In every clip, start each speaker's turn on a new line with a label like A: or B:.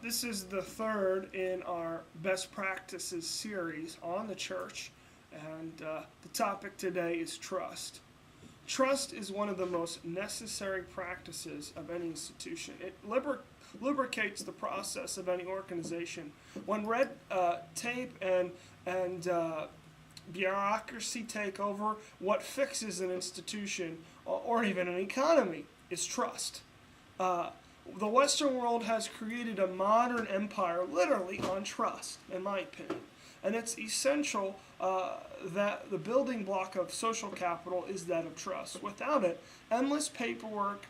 A: This is the third in our best practices series on the church, and the topic today is trust. Trust is one of the most necessary practices of any institution. It lubricates the process of any organization. When red tape and bureaucracy take over, what fixes an institution or even an economy is trust. The Western world has created a modern empire literally on trust, in my opinion. And it's essential that the building block of social capital is that of trust. Without it, endless paperwork,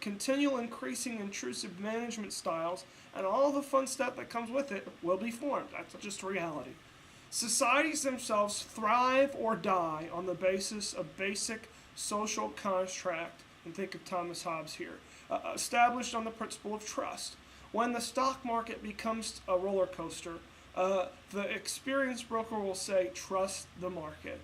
A: continual increasing intrusive management styles, and all the fun stuff that comes with it will be formed. That's just reality. Societies themselves thrive or die on the basis of basic social contract, and think of Thomas Hobbes here, established on the principle of trust. When the stock market becomes a roller coaster, the experienced broker will say, trust the market.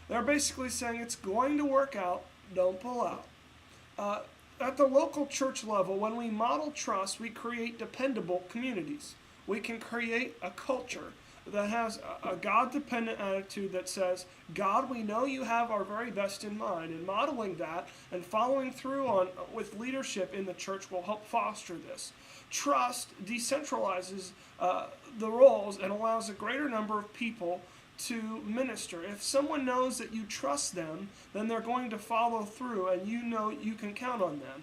A: They're basically saying it's going to work out, don't pull out. At the local church level, when we model trust, we create dependable communities. We can create a culture that has a God-dependent attitude that says, God, we know you have our very best in mind, and modeling that and following through on with leadership in the church will help foster this. Trust decentralizes the roles and allows a greater number of people to minister. If someone knows that you trust them, then they're going to follow through, and you know you can count on them.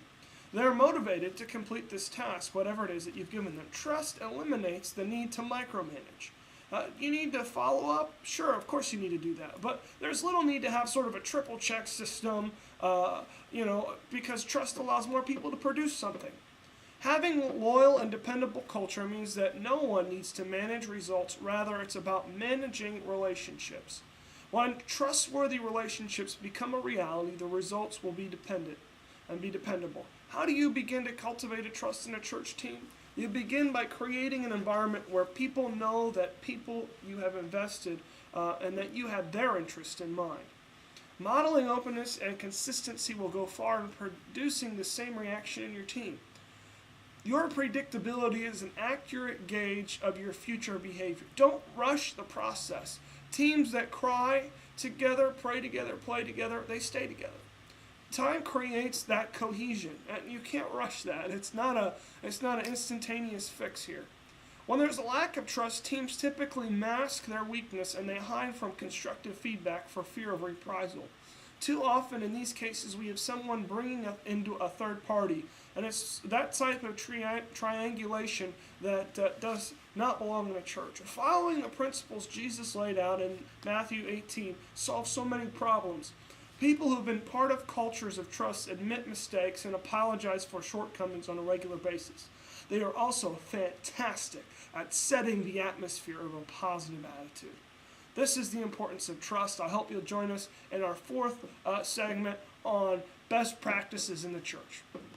A: They're motivated to complete this task, whatever it is that you've given them. Trust eliminates the need to micromanage. You need to follow up? Sure, of course you need to do that. But there's little need to have sort of a triple check system, because trust allows more people to produce something. Having loyal and dependable culture means that no one needs to manage results. Rather, it's about managing relationships. When trustworthy relationships become a reality, the results will be dependent and be dependable. How do you begin to cultivate a trust in a church team? You begin by creating an environment where people know that people you have invested and that you have their interest in mind. Modeling openness and consistency will go far in producing the same reaction in your team. Your predictability is an accurate gauge of your future behavior. Don't rush the process. Teams that cry together, pray together, play together, they stay together. Time creates that cohesion, and you can't rush that. It's not an instantaneous fix here. When there's a lack of trust, teams typically mask their weakness and they hide from constructive feedback for fear of reprisal. Too often in these cases, we have someone bringing into a third party, and it's that type of triangulation that does not belong in a church. Following the principles Jesus laid out in Matthew 18 solves so many problems. People who've been part of cultures of trust admit mistakes and apologize for shortcomings on a regular basis. They are also fantastic at setting the atmosphere of a positive attitude. This is the importance of trust. I hope you'll join us in our fourth segment on best practices in the church.